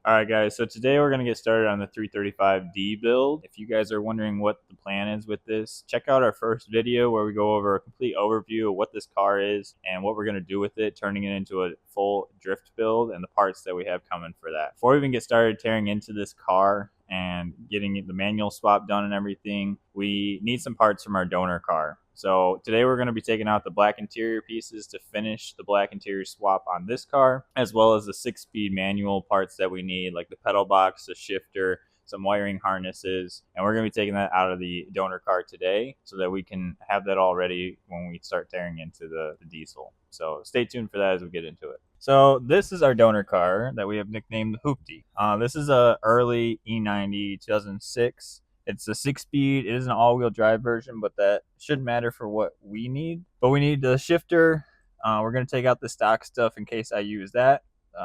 Alright guys, so today we're going to get started on the 335D build. If you guys are wondering what the plan is with this, check out our first video where we go over a complete overview of what this car is and what we're going to do with it, turning it into a full drift build and the parts that we have coming for that. Before we even get started tearing into this car and getting the manual swap done and everything, we need some parts from our donor car. So today we're going to be taking out the black interior pieces to finish the black interior swap on this car, as well as the 6-speed manual parts that we need, like the pedal box, the shifter, some wiring harnesses, and we're going to be taking that out of the donor car today so that we can have that all ready when we start tearing into the diesel. So stay tuned for that as we get into it. So this is our donor car that we have nicknamed the Hoopty. This is a early E90 2006. It's a 6-speed. It is an all-wheel drive version, but that shouldn't matter for what we need. But we need the shifter. We're going to take out the stock stuff in case I use that.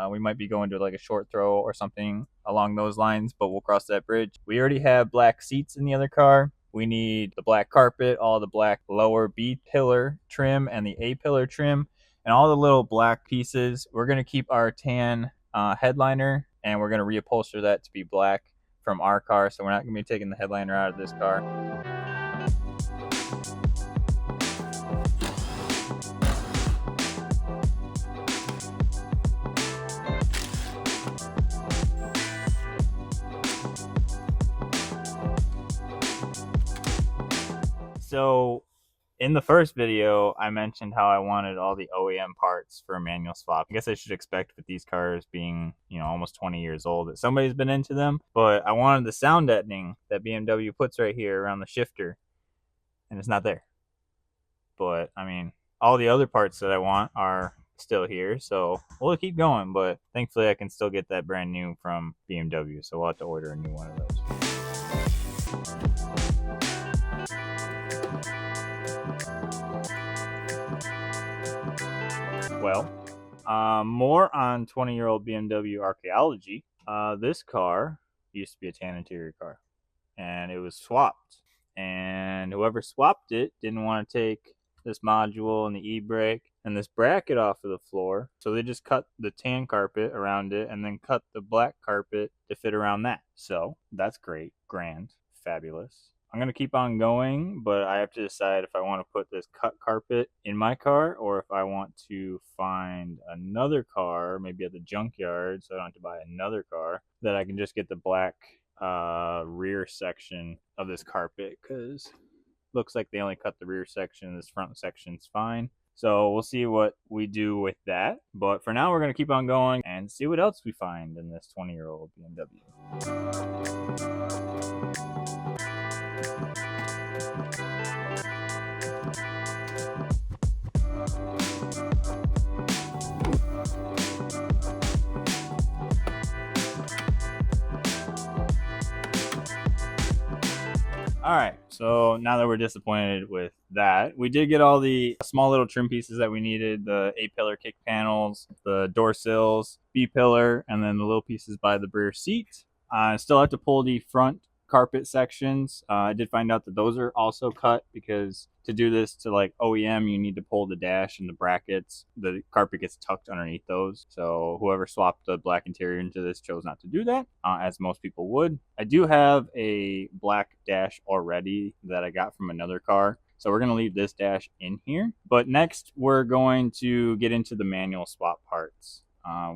We might be going to like a short throw or something along those lines, but we'll cross that bridge. We already have black seats in the other car. We need the black carpet, all the black lower B pillar trim and the A pillar trim, and all the little black pieces. We're going to keep our tan headliner, and we're going to reupholster that to be black from our car, so we're not going to be taking the headliner out of this car. So in the first video, I mentioned how I wanted all the OEM parts for a manual swap. I guess I should expect with these cars being, almost 20 years old that somebody's been into them. But I wanted the sound deadening that BMW puts right here around the shifter, and it's not there. But, I mean, all the other parts that I want are still here, so we'll keep going. But thankfully, I can still get that brand new from BMW, so we'll have to order a new one of those. Well, more on 20-year-old BMW archaeology. This car used to be a tan interior car, and it was swapped. And whoever swapped it didn't want to take this module and the e-brake and this bracket off of the floor, so they just cut the tan carpet around it and then cut the black carpet to fit around that. So that's great, grand, fabulous. I'm going to keep on going, but I have to decide if I want to put this cut carpet in my car or if I want to find another car, maybe at the junkyard, so I don't have to buy another car, that I can just get the black rear section of this carpet, because looks like they only cut the rear section. This front section's fine. So we'll see what we do with that. But for now, we're going to keep on going and see what else we find in this 20-year-old BMW. Alright, so now that we're disappointed with that, we did get all the small little trim pieces that we needed, the A-pillar kick panels, the door sills, B-pillar, and then the little pieces by the rear seat. I still have to pull the front carpet sections. I did find out that those are also cut, because to do this to like OEM, you need to pull the dash and the brackets. The carpet gets tucked underneath those. So whoever swapped the black interior into this chose not to do that, as most people would. I do have a black dash already that I got from another car, so we're going to leave this dash in here. But next, we're going to get into the manual swap parts.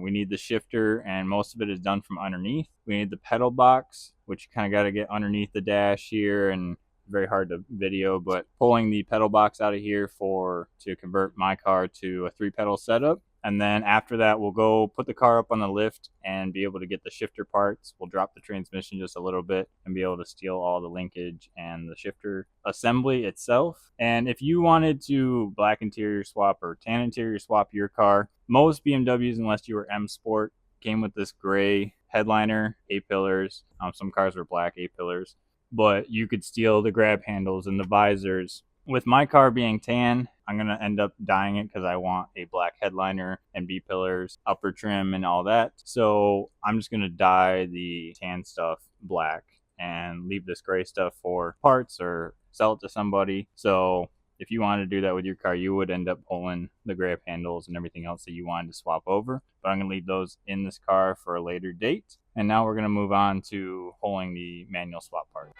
We need the shifter, and most of it is done from underneath. We need the pedal box, which you kind of got to get underneath the dash here, and very hard to video, but pulling the pedal box out of here to convert my car to a 3-pedal setup. And then after that, we'll go put the car up on the lift and be able to get the shifter parts. We'll drop the transmission just a little bit and be able to steal all the linkage and the shifter assembly itself. And if you wanted to black interior swap or tan interior swap your car, most BMWs, unless you were M Sport, came with this gray headliner, A-pillars. Some cars were black A-pillars, but you could steal the grab handles and the visors. With my car being tan, I'm going to end up dyeing it because I want a black headliner and B-pillars, upper trim, and all that. So I'm just going to dye the tan stuff black and leave this gray stuff for parts or sell it to somebody. So if you wanted to do that with your car, you would end up pulling the grab handles and everything else that you wanted to swap over. But I'm going to leave those in this car for a later date. And now we're going to move on to pulling the manual swap parts.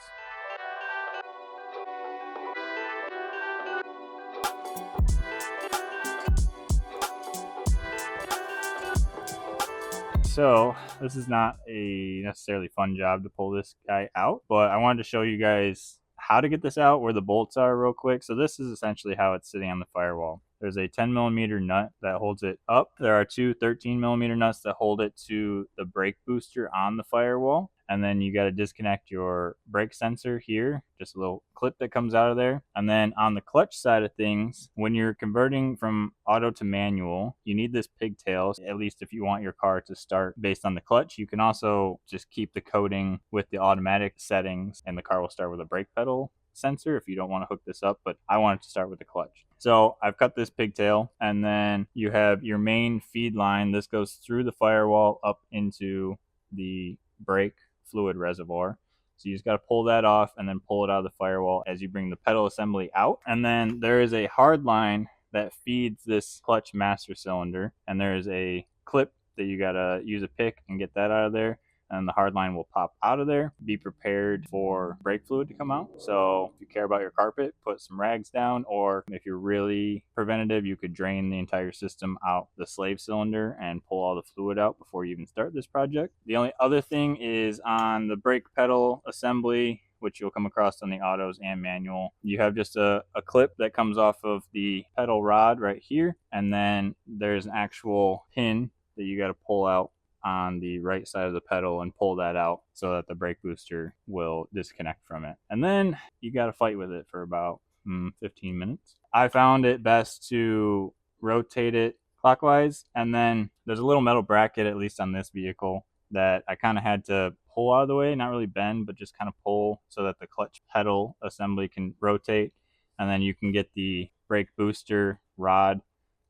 So this is not a necessarily fun job to pull this guy out, but I wanted to show you guys how to get this out, where the bolts are real quick. So this is essentially how it's sitting on the firewall. There's a 10 millimeter nut that holds it up. There are two 13 millimeter nuts that hold it to the brake booster on the firewall. And then you got to disconnect your brake sensor here, just a little clip that comes out of there. And then on the clutch side of things, when you're converting from auto to manual, you need this pigtail, at least if you want your car to start based on the clutch. You can also just keep the coding with the automatic settings, and the car will start with a brake pedal sensor if you don't want to hook this up, but I wanted to start with the clutch. So I've cut this pigtail, and then you have your main feed line. This goes through the firewall up into the brake fluid reservoir. So you just got to pull that off and then pull it out of the firewall as you bring the pedal assembly out. And then there is a hard line that feeds this clutch master cylinder, and there is a clip that you got to use a pick and get that out of there, and the hard line will pop out of there. Be prepared for brake fluid to come out. So if you care about your carpet, put some rags down, or if you're really preventative, you could drain the entire system out the slave cylinder and pull all the fluid out before you even start this project. The only other thing is on the brake pedal assembly, which you'll come across on the autos and manual. You have just a clip that comes off of the pedal rod right here, and then there's an actual pin that you got to pull out on the right side of the pedal and pull that out so that the brake booster will disconnect from it. And then you got to fight with it for about 15 minutes. I found it best to rotate it clockwise, and then there's a little metal bracket, at least on this vehicle, that I kind of had to pull out of the way, not really bend, but just kind of pull so that the clutch pedal assembly can rotate, and then you can get the brake booster rod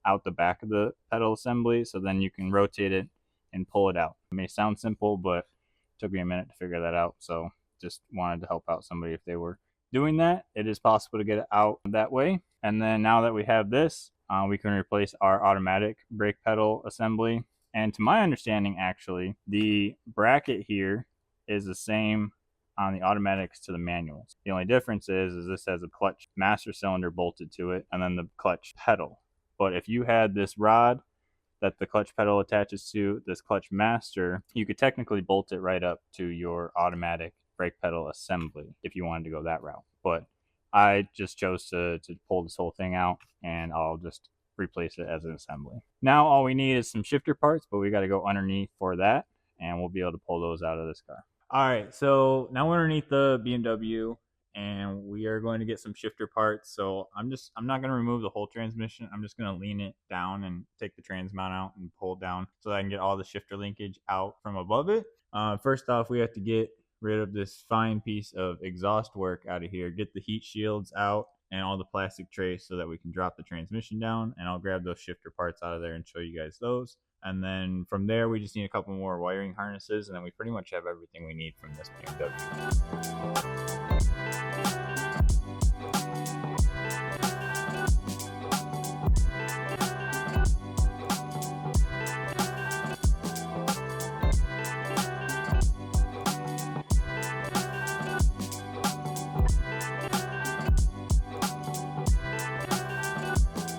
out the back of the pedal assembly, so then you can rotate it and pull it out. It may sound simple, but it took me a minute to figure that out. So just wanted to help out somebody if they were doing that. It is possible to get it out that way. And then now that we have this, we can replace our automatic brake pedal assembly. And to my understanding, actually, the bracket here is the same on the automatics to the manuals. The only difference is this has a clutch master cylinder bolted to it, and then the clutch pedal. But if you had this rod that the clutch pedal attaches to, this clutch master, you could technically bolt it right up to your automatic brake pedal assembly if you wanted to go that route. But I just chose to pull this whole thing out, and I'll just replace it as an assembly. Now all we need is some shifter parts, but we got to go underneath for that, and we'll be able to pull those out of this car. All right, so now we're underneath the BMW, and we are going to get some shifter parts. So I'm not going to remove the whole transmission. I'm just going to lean it down and take the trans mount out and pull it down so that I can get all the shifter linkage out from above it. First off, we have to get rid of this fine piece of exhaust work out of here, get the heat shields out and all the plastic trays so that we can drop the transmission down, and I'll grab those shifter parts out of there and show you guys those. And then from there, we just need a couple more wiring harnesses, and then we pretty much have everything we need from this BMW.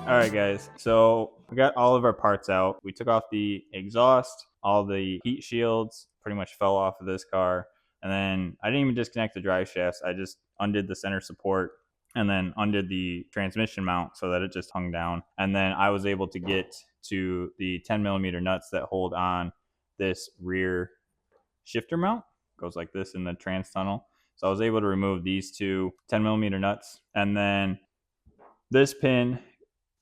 All right, guys, so we got all of our parts out. We took off the exhaust, all the heat shields pretty much fell off of this car. And then I didn't even disconnect the drive shafts. I just undid the center support and then undid the transmission mount so that it just hung down. And then I was able to get to the 10 millimeter nuts that hold on this rear shifter mount. It goes like this in the trans tunnel. So I was able to remove these two 10 millimeter nuts. And then this pin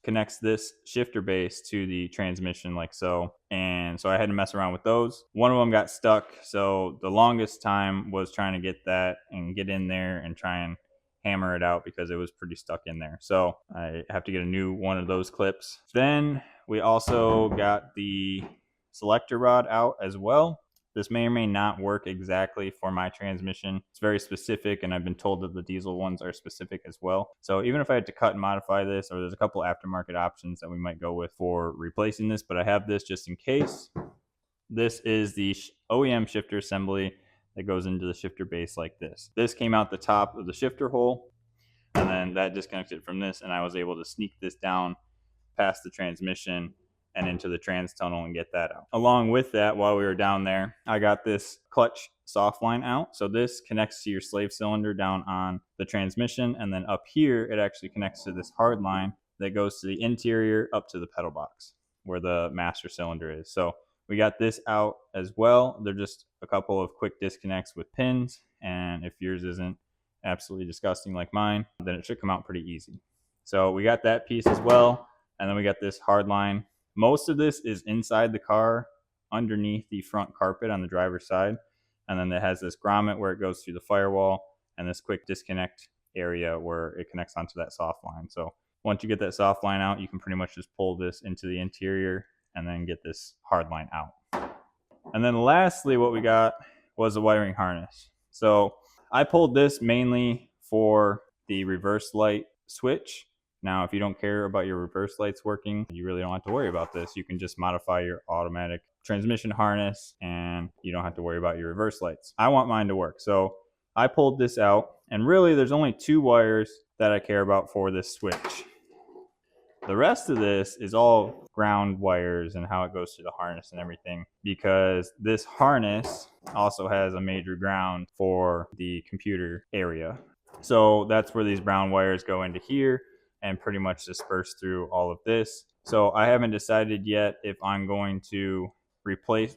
connects this shifter base to the transmission like so. And so I had to mess around with those. One of them got stuck. So the longest time was trying to get that and get in there and try and hammer it out because it was pretty stuck in there. So I have to get a new one of those clips. Then we also got the selector rod out as well. This may or may not work exactly for my transmission. It's very specific, and I've been told that the diesel ones are specific as well. So even if I had to cut and modify this, or there's a couple aftermarket options that we might go with for replacing this, but I have this just in case. This is the OEM shifter assembly that goes into the shifter base like this. This came out the top of the shifter hole, and then that disconnected from this, and I was able to sneak this down past the transmission and into the trans tunnel and get that out. Along with that, while we were down there, I got this clutch soft line out. So this connects to your slave cylinder down on the transmission, and then up here it actually connects to this hard line that goes to the interior up to the pedal box where the master cylinder is. So we got this out as well. They're just a couple of quick disconnects with pins, and if yours isn't absolutely disgusting like mine, then it should come out pretty easy. So we got that piece as well, and then we got this hard line. Most of this is inside the car underneath the front carpet on the driver's side, and then it has this grommet where it goes through the firewall and this quick disconnect area where it connects onto that soft line. So once you get that soft line out, you can pretty much just pull this into the interior and then get this hard line out. And then lastly, what we got was a wiring harness. So I pulled this mainly for the reverse light switch. Now, if you don't care about your reverse lights working, you really don't have to worry about this. You can just modify your automatic transmission harness and you don't have to worry about your reverse lights. I want mine to work. So I pulled this out, and really there's only 2 wires that I care about for this switch. The rest of this is all ground wires and how it goes to the harness and everything, because this harness also has a major ground for the computer area. So that's where these brown wires go into here and pretty much disperse through all of this. So I haven't decided yet if I'm going to replace,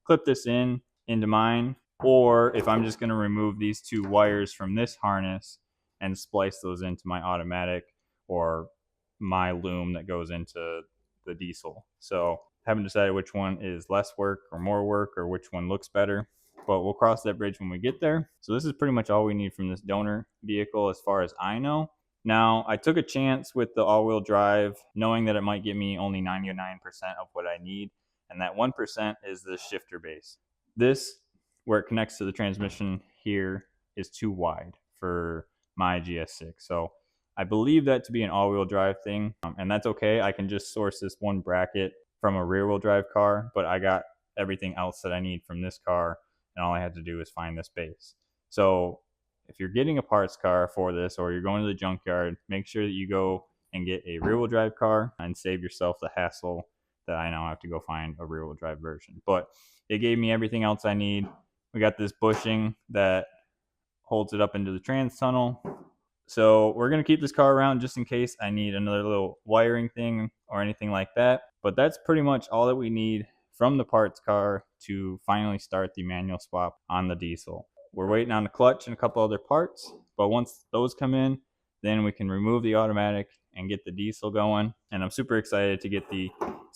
clip this into mine, or if I'm just going to remove these 2 wires from this harness and splice those into my automatic or my loom that goes into the diesel. So haven't decided which one is less work or more work, or which one looks better, but we'll cross that bridge when we get there. So this is pretty much all we need from this donor vehicle as far as I know. Now, I took a chance with the all-wheel drive, knowing that it might get me only 99% of what I need, and that 1% is the shifter base. This, where it connects to the transmission here, is too wide for my GS6. So I believe that to be an all-wheel drive thing, and that's okay. I can just source this one bracket from a rear-wheel drive car, but I got everything else that I need from this car, and all I had to do is find this base. So if you're getting a parts car for this, or you're going to the junkyard, make sure that you go and get a rear-wheel drive car and save yourself the hassle that I now have to go find a rear-wheel drive version. But it gave me everything else I need. We got this bushing that holds it up into the trans tunnel. So we're going to keep this car around just in case I need another little wiring thing or anything like that. But that's pretty much all that we need from the parts car to finally start the manual swap on the diesel. We're waiting on the clutch and a couple other parts, but once those come in, then we can remove the automatic and get the diesel going. And I'm super excited to get the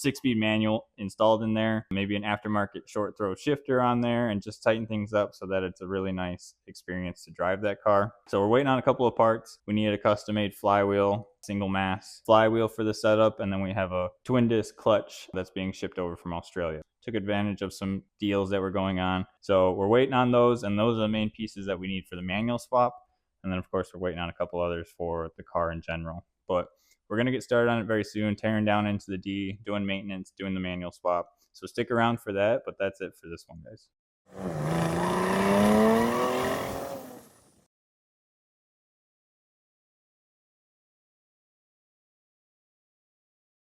6-speed manual installed in there, maybe an aftermarket short throw shifter on there, and just tighten things up so that it's a really nice experience to drive that car. So we're waiting on a couple of parts. We need a custom made flywheel, single mass flywheel for the setup, and then we have a twin disc clutch that's being shipped over from Australia. Took advantage of some deals that were going on. So we're waiting on those, and those are the main pieces that we need for the manual swap. And then of course we're waiting on a couple others for the car in general. But we're going to get started on it very soon, tearing down into the D, doing maintenance, doing the manual swap. So stick around for that, but that's it for this one, guys.